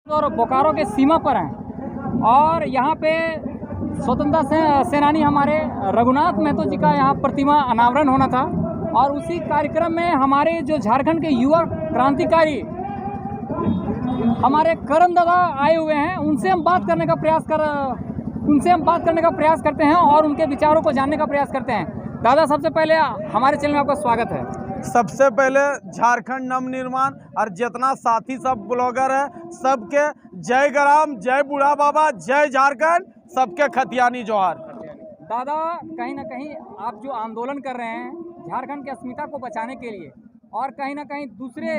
और बोकारो के सीमा पर हैं और यहाँ पे स्वतंत्रता सेनानी हमारे रघुनाथ महतो जी का यहाँ प्रतिमा अनावरण होना था और उसी कार्यक्रम में हमारे जो झारखंड के युवा क्रांतिकारी हमारे करम दादा आए हुए हैं। उनसे हम बात करने का प्रयास करते हैं और उनके विचारों को जानने का प्रयास करते हैं। दादा, सबसे पहले हमारे चैनल में आपका स्वागत है। सबसे पहले झारखंड नवनिर्माण और जितना साथी सब ब्लॉगर है सबके जय ग्राम, जय बूढ़ा बाबा, जय झारखंड, सबके खतियानी जोहार। दादा, कहीं ना कहीं आप जो आंदोलन कर रहे हैं झारखंड की अस्मिता को बचाने के लिए और कहीं ना कहीं दूसरे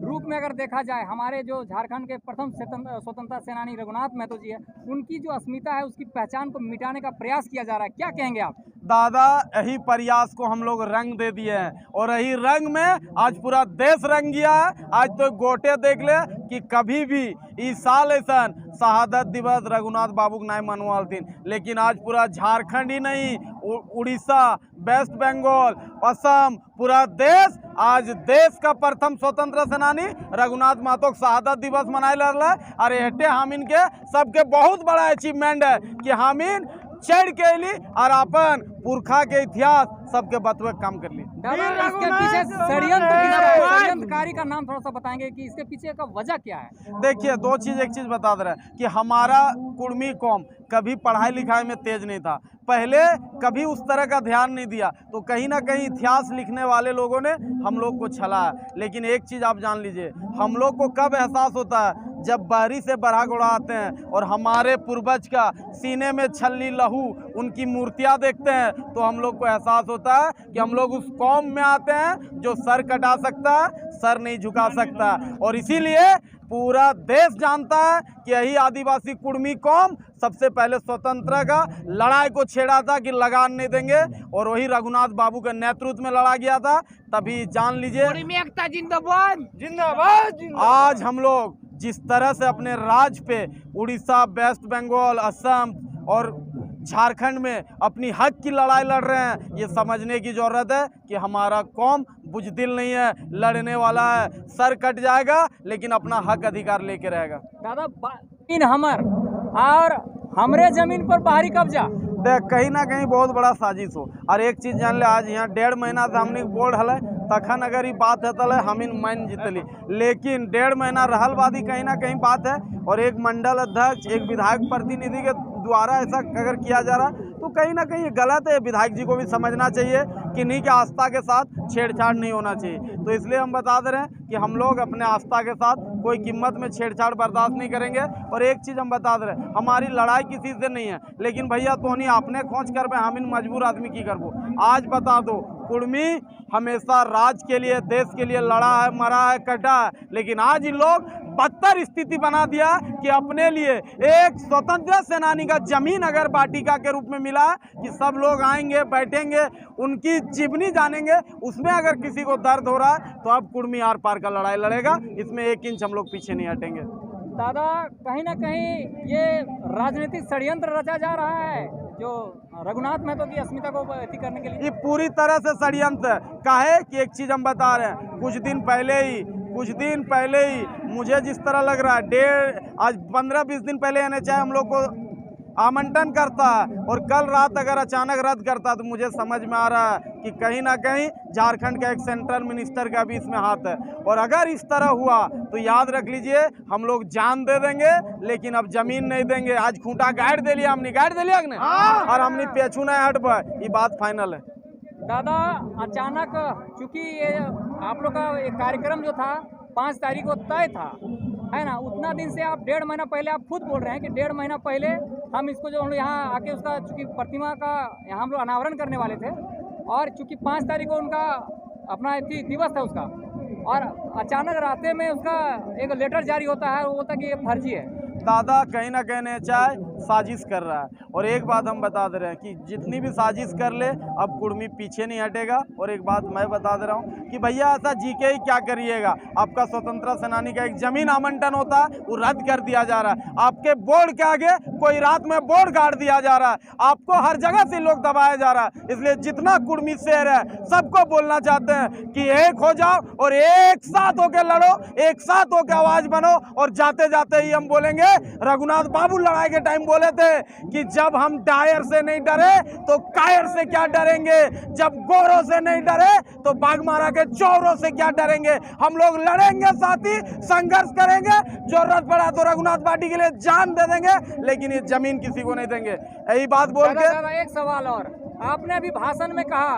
रूप में अगर देखा जाए हमारे जो झारखंड के प्रथम स्वतंत्रता सेनानी रघुनाथ महतो जी है, उनकी जो अस्मिता है उसकी पहचान को मिटाने का प्रयास किया जा रहा है, क्या कहेंगे आप? दादा, यही प्रयास को हम लोग रंग दे दिए हैं और यही रंग में आज पूरा देश रंग गया है। आज तो गोटे देख ले कि कभी भी इस साल ऐसा शहादत दिवस रघुनाथ बाबू के नाम मनवालतीन, लेकिन आज पूरा झारखंड ही नहीं, उड़ीसा, वेस्ट बंगाल, असम, पूरा देश आज देश का प्रथम स्वतंत्र सेनानी रघुनाथ महतो के शहादत दिवस मनाए रहा है। और एटे हमीन के सबके बहुत बड़ा अचीवमेंट है कि हमीन चढ़ के ली और अपन पुरखा के इतिहास सबके बतवे काम कर ली। इसके पीछे षड्यंत्रकारी का नाम थोड़ा सा बताएंगे कि इसके पीछे का वजह क्या है? देखिए, दो चीज, एक चीज बता दे रहे हैं कि हमारा कुर्मी कौम कभी पढ़ाई लिखाई में तेज नहीं था, पहले कभी उस तरह का ध्यान नहीं दिया, तो कहीं ना कहीं इतिहास लिखने वाले लोगों ने हम लोग को छला है। लेकिन एक चीज़ आप जान लीजिए, हम लोग को कब एहसास होता है जब बहरी से बराग उड़ाते हैं और हमारे पूर्वज का सीने में छल्ली लहू उनकी मूर्तियां देखते हैं, तो हम लोग को एहसास होता है कि हम लोग उस कौम में आते हैं जो सर कटा सकता है, सर नहीं झुका सकता। और इसीलिए पूरा देश जानता है कि यही आदिवासी कुर्मी कौम सबसे पहले स्वतंत्र का लड़ाई को छेड़ा था कि लगान नहीं देंगे, और वही रघुनाथ बाबू के नेतृत्व में लड़ा गया था। तभी जान लीजिए, जिंदाबाद जिंदाबाद। आज हम लोग जिस तरह से अपने राज पे उड़ीसा, वेस्ट बंगाल, असम और झारखंड में अपनी हक की लड़ाई लड़ रहे हैं, ये समझने की जरूरत है कि हमारा कौम बुजदिल नहीं है, लड़ने वाला है, सर कट जाएगा लेकिन अपना हक अधिकार लेके रहेगा। दादा, इन हमर और हमरे जमीन पर बाहरी कब्जा देख, कहीं ना कहीं बहुत बड़ा साजिश हो। और एक चीज जान ले, आज यहाँ 1.5 महीना से हमने बोल हल तखन अगर ये बात है तो हमीन मान जीतली, लेकिन 1.5 महीना रहल बादी कहीं ना कहीं बात है। और एक मंडल अध्यक्ष, एक विधायक प्रतिनिधि के द्वारा ऐसा अगर किया जा रहा तो कहीं ना कहीं गलत है। विधायक जी को भी समझना चाहिए कि नहीं, कि आस्था के साथ छेड़छाड़ नहीं होना चाहिए। तो इसलिए हम बता दे रहे हैं कि हम लोग अपने आस्था के साथ कोई कीमत में छेड़छाड़ बर्दाश्त नहीं करेंगे। और एक चीज़ हम बता दे रहे हैं, हमारी लड़ाई किसी से नहीं है, लेकिन भैया तो नहीं अपने खोज कर पे हम इन मजबूर आदमी की करबो। आज बता दो, कुर्मी हमेशा राज के लिए, देश के लिए लड़ा है, मरा है, कटा है, लेकिन आज इन लोग बदतर स्थिति बना दिया कि अपने लिए एक स्वतंत्र सेनानी का जमीन अगर वाटिका के रूप में मिला कि सब लोग आएंगे, बैठेंगे, उनकी जीवनी जानेंगे, उसमें अगर किसी को दर्द हो रहा है तो अब कुर्मी आर पार का लड़ाई लड़ेगा। इसमें 1 इंच हम लोग पीछे नहीं हटेंगे। दादा, कहीं ना कहीं ये राजनीतिक षड्यंत्र रचा जा रहा है जो रघुनाथ महतो की अस्मिता को अति करने के लिए। ये पूरी तरह से षड्यंत्र काहे कि एक चीज़ हम बता रहे हैं, कुछ दिन पहले ही मुझे जिस तरह लग रहा है, आज 15-20 दिन पहले NHI हम लोग को आमंत्रण करता है और कल रात अगर अचानक रद्द करता, तो मुझे समझ में आ रहा है कि कहीं ना कहीं झारखंड का एक सेंट्रल मिनिस्टर का भी इसमें हाथ है। और अगर इस तरह हुआ तो याद रख लीजिए, हम लोग जान दे देंगे लेकिन अब जमीन नहीं देंगे। आज खूंटा गाड़ दे लिया हमने, और हमने पेछू नहीं हट पाए, ये बात फाइनल है। दादा, अचानक चूंकि ये आप लोग का एक कार्यक्रम जो था 5 तारीख को तय था, है ना, उतना दिन से आप 1.5 महीना पहले आप खुद बोल रहे हैं कि 1.5 महीना पहले हम इसको जो हम लोग यहाँ आके उसका चूँकि प्रतिमा का यहाँ हम लोग अनावरण करने वाले थे, और चूँकि 5 तारीख को उनका अपना दिवस था उसका, और अचानक रास्ते में उसका एक लेटर जारी होता है, वो होता है कि ये फर्जी है। दादा, कहीं ना कहीं NHI साजिश कर रहा है। और एक बात हम बता दे रहे हैं कि जितनी भी साजिश कर ले, अब कुर्मी पीछे नहीं हटेगा। और एक बात मैं बता दे रहा हूँ कि भैया ऐसा जी के ही क्या करिएगा, आपका स्वतंत्रता सेनानी का एक जमीन आवंटन होता है वो रद्द कर दिया जा रहा है। आपके बोर्ड के आगे कोई रात में बोर्ड गाड़ दिया जा रहा है, आपको हर जगह से लोग दबाया जा रहा है। इसलिए जितना कुर्मी शेर है सबको बोलना चाहते हैं कि एक हो जाओ और एक साथ होकर लड़ो, एक साथ होकर आवाज बनो। और जाते जाते ही हम बोलेंगे, रघुनाथ बाबू लड़ाई के टाइम बोले थे कि जब हम डायर से नहीं डरे तो कायर से क्या डरेंगे, जब गोरों से नहीं डरे तो बाघमारा के चौरों से क्या डरेंगे। हम लोग लड़ेंगे साथी, संघर्ष करेंगे, जरूरत पड़ा तो रघुनाथ पार्टी के लिए जान दे देंगे, लेकिन ये जमीन किसी को नहीं देंगे। यही बात बोल के दादा एक सवाल और, आपने अभी भाषण में कहा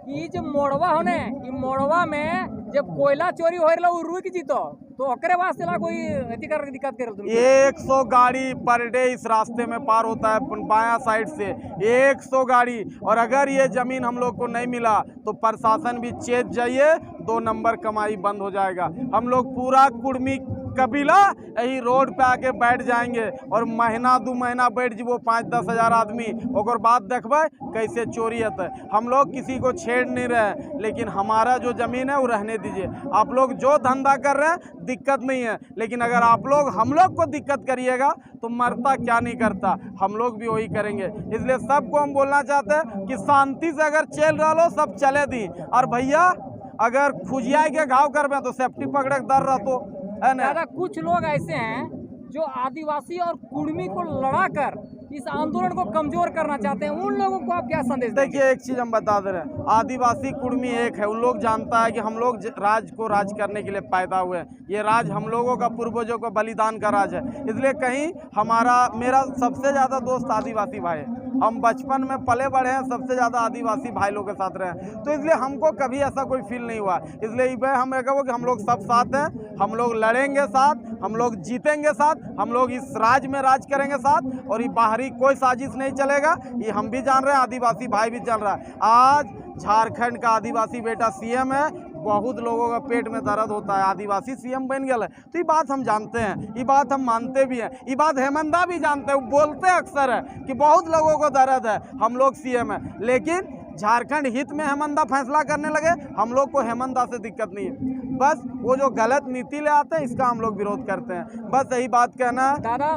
कि जो मोड़वा होने, ये मोड़वा में जब कोयला चोरी हो रहा रुक जीतो तो ओकरे वास्ते ला कोई दिक्कत करे तुम। 100 गाड़ी पर डे इस रास्ते में पार होता है बाया साइड से, 100 गाड़ी। और अगर ये जमीन हम लोग को नहीं मिला तो प्रशासन भी चेत जाइए, 2 नंबर कमाई बंद हो जाएगा। हम लोग पूरा कुर्मी कबीला यही रोड पे आके बैठ जाएंगे और महीना 2 महीना बैठ जीवो 5-10 हज़ार आदमी, और बाद देखबे कैसे चोरी होता है। हम लोग किसी को छेड़ नहीं रहे, लेकिन हमारा जो ज़मीन है वो रहने दीजिए। आप लोग जो धंधा कर रहे हैं दिक्कत नहीं है, लेकिन अगर आप लोग हम लोग को दिक्कत करिएगा तो मरता क्या नहीं करता, हम लोग भी वही करेंगे। इसलिए सबको हम बोलना चाहते हैं कि शांति से अगर चल रहा लो सब चले दी। और भैया अगर खुजिया के घाव करबे तो सेफ्टी पकड़े के दर रहतो है ना। दादा कुछ लोग ऐसे हैं जो आदिवासी और कुर्मी को लड़ाकर इस आंदोलन को कमजोर करना चाहते हैं, उन लोगों को आप क्या संदेश देंगे? देखिए एक चीज़ हम बता दे रहे हैं, आदिवासी कुर्मी एक है। उन लोग जानता है कि हम लोग राज को राज करने के लिए पैदा हुए हैं, ये राज हम लोगों का पूर्वजों को बलिदान का राज है। इसलिए कहीं मेरा सबसे ज़्यादा दोस्त आदिवासी भाई है, हम बचपन में पले बढ़े हैं, सबसे ज़्यादा आदिवासी भाई लोग के साथ रहे हैं, तो इसलिए हमको कभी ऐसा कोई फील नहीं हुआ। इसलिए हम कहो कि हम लोग सब साथ हैं, हम लोग लड़ेंगे साथ, हम लोग जीतेंगे साथ, हम लोग इस राज में राज करेंगे साथ, और ये बाहरी कोई साजिश नहीं चलेगा। ये हम भी जान रहे हैं, आदिवासी भाई भी जान रहा है। आज झारखंड का आदिवासी बेटा सीएम है, बहुत लोगों का पेट में दर्द होता है, आदिवासी सीएम बन गया है, तो ये बात हम जानते हैं, ये बात हम मानते भी हैं, ये बात हेमंता भी जानते हैं। वो बोलते अक्सर है कि बहुत लोगों को दर्द है, हम लोग सीएम है, लेकिन झारखंड हित में हेमंता फैसला करने लगे। हम लोग को हेमंता से दिक्कत नहीं है, बस वो जो गलत नीति ले आते हैं इसका हम लोग विरोध करते हैं। बस यही बात कहना है। दादा